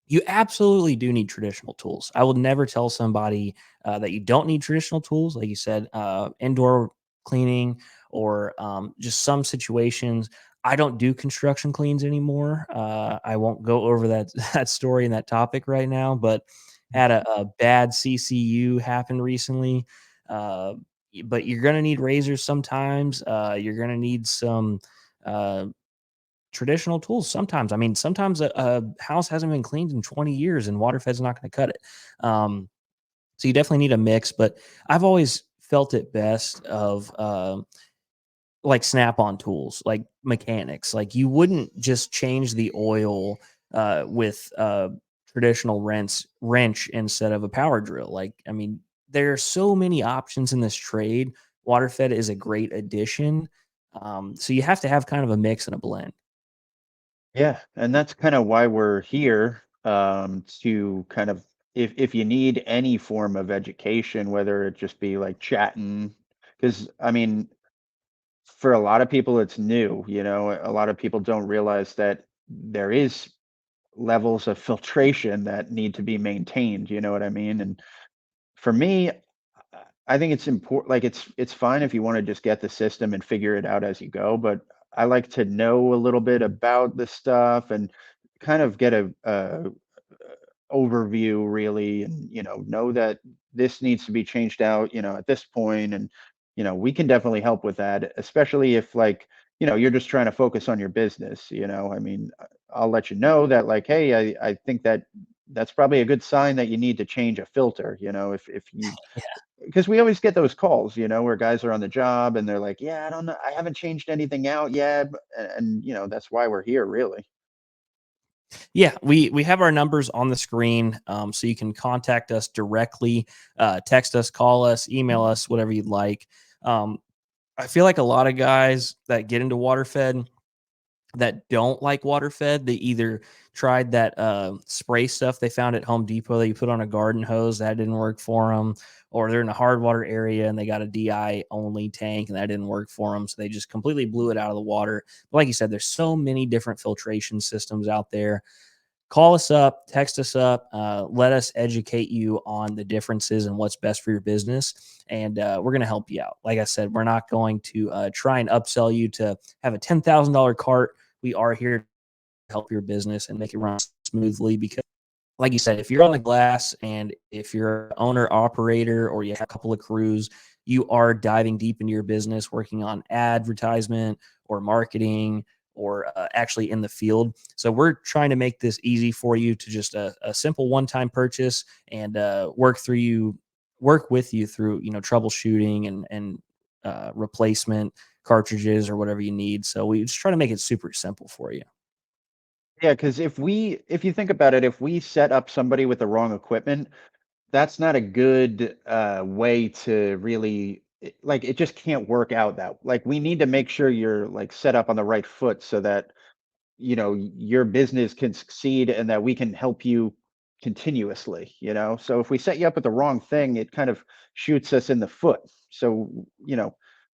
Speaker 1: You absolutely do need traditional tools. I will never tell somebody that you don't need traditional tools. Like you said, indoor cleaning or just some situations. I don't do construction cleans anymore. I won't go over that that story and that topic right now, but had a bad CCU happen recently. Uh, but you're going to need razors sometimes. You're going to need some uh, traditional tools sometimes. I mean, sometimes a house hasn't been cleaned in 20 years and water fed's not going to cut it. So you definitely need a mix, but I've always felt it best of like snap-on tools, like mechanics. Like you wouldn't just change the oil with traditional wrench instead of a power drill. Like, I mean, there are so many options in this trade. Water fed is a great addition. So you have to have kind of a mix and a blend.
Speaker 2: Yeah, and that's kind of why we're here, to kind of, if you need any form of education, whether it just be like chatting, because I mean, for a lot of people it's new, a lot of people don't realize that there is levels of filtration that need to be maintained, you know what I mean? And for me, I think it's important. Like, it's fine if you want to just get the system and figure it out as you go, but I like to know a little bit about the stuff and kind of get a overview really, and know that this needs to be changed out, at this point. And we can definitely help with that, especially if, like, you're just trying to focus on your business. I mean, I'll let you know that, like, hey, I think that that's probably a good sign that you need to change a filter, if you, because we always get those calls, where guys are on the job and they're like, yeah, I don't know, I haven't changed anything out yet. And that's why we're here, really.
Speaker 1: Yeah, we have our numbers on the screen, so you can contact us directly, text us, call us, email us, whatever you'd like. Um, I feel like a lot of guys that get into waterfed that don't like waterfed, they either tried that spray stuff they found at Home Depot that you put on a garden hose, that didn't work for them, or they're in a hard water area and they got a DI only tank and that didn't work for them, so they just completely blew it out of the water. But like you said, there's so many different filtration systems out there. Call us up, text us up, let us educate you on the differences and what's best for your business. And we're going to help you out. Like I said, we're not going to try and upsell you to have a $10,000 cart. We are here to help your business and make it run smoothly because, like you said, if you're on the glass and if you're an owner operator or you have a couple of crews, you are diving deep into your business, working on advertisement or marketing or actually in the field. So we're trying to make this easy for you to just a simple one-time purchase and work with you through troubleshooting and replacement cartridges or whatever you need. So we just try to make it super simple for you.
Speaker 2: Yeah, because if you think about it, if we set up somebody with the wrong equipment, that's not a good way to really, like, it just can't work out. That, like, we need to make sure you're, like, set up on the right foot so that your business can succeed and that we can help you continuously. So if we set you up with the wrong thing, it kind of shoots us in the foot. So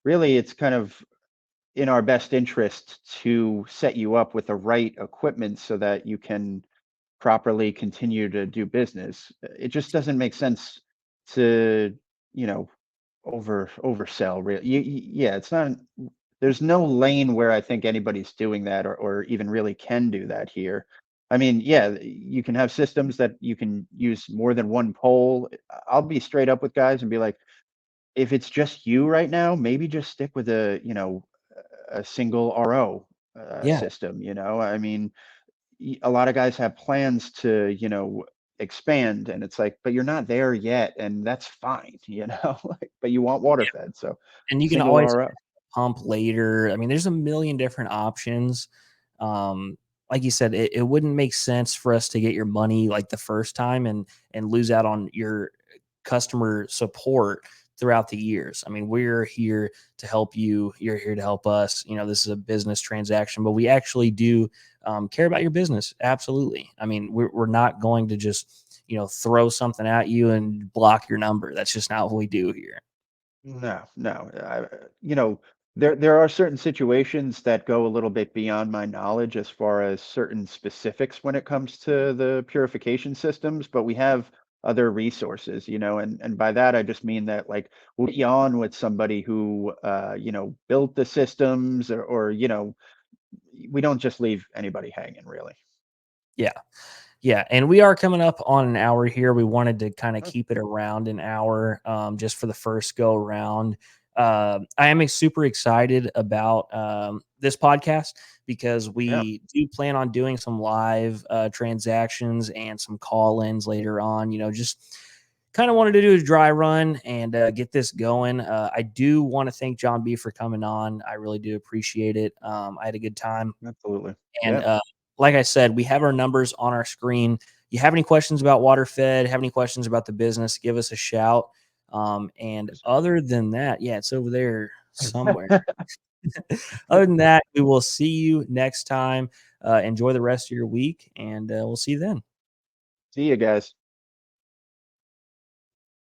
Speaker 2: really, it's kind of in our best interest to set you up with the right equipment so that you can properly continue to do business. It just doesn't make sense to, you know, oversell. Really, yeah, it's not. There's no lane where I think anybody's doing that, or even really can do that here. I mean, yeah, you can have systems that you can use more than one pole. I'll be straight up with guys and be like, if it's just you right now, maybe just stick with a single RO
Speaker 1: Yeah.
Speaker 2: system. I mean, a lot of guys have plans to, expand, and it's like, but you're not there yet, and that's fine, like, but you want water fed, so
Speaker 1: And you can
Speaker 2: single
Speaker 1: always
Speaker 2: RO.
Speaker 1: pump later. I mean, there's a million different options. Um, like you said, it wouldn't make sense for us to get your money like the first time and lose out on your customer support throughout the years. I mean, we're here to help you. You're here to help us. This is a business transaction, but we actually do care about your business. Absolutely. I mean, we're not going to just throw something at you and block your number. That's just not what we do here.
Speaker 2: No, no. There are certain situations that go a little bit beyond my knowledge as far as certain specifics when it comes to the purification systems, but we have other resources, and by that I just mean that, like, we'll get you on with somebody who built the systems, or we don't just leave anybody hanging, really.
Speaker 1: Yeah. Yeah, and we are coming up on an hour here. We wanted to kind of
Speaker 2: Oh,
Speaker 1: keep it around an hour, just for the first go round. I am super excited about this podcast because
Speaker 2: yeah,
Speaker 1: we do plan on doing some live transactions and some call-ins later on. Just kind of wanted to do a dry run and get this going. I do want to thank John B for coming on. I really do appreciate it. I had a good time.
Speaker 2: absolutely.
Speaker 1: And
Speaker 2: Yeah,
Speaker 1: like I said, we have our numbers on our screen. You have any questions about waterfed, have any questions about the business, give us a shout. And other than that, yeah, it's over there somewhere. Other than that, we will see you next time. Enjoy the rest of your week, and we'll see you then.
Speaker 2: see you guys.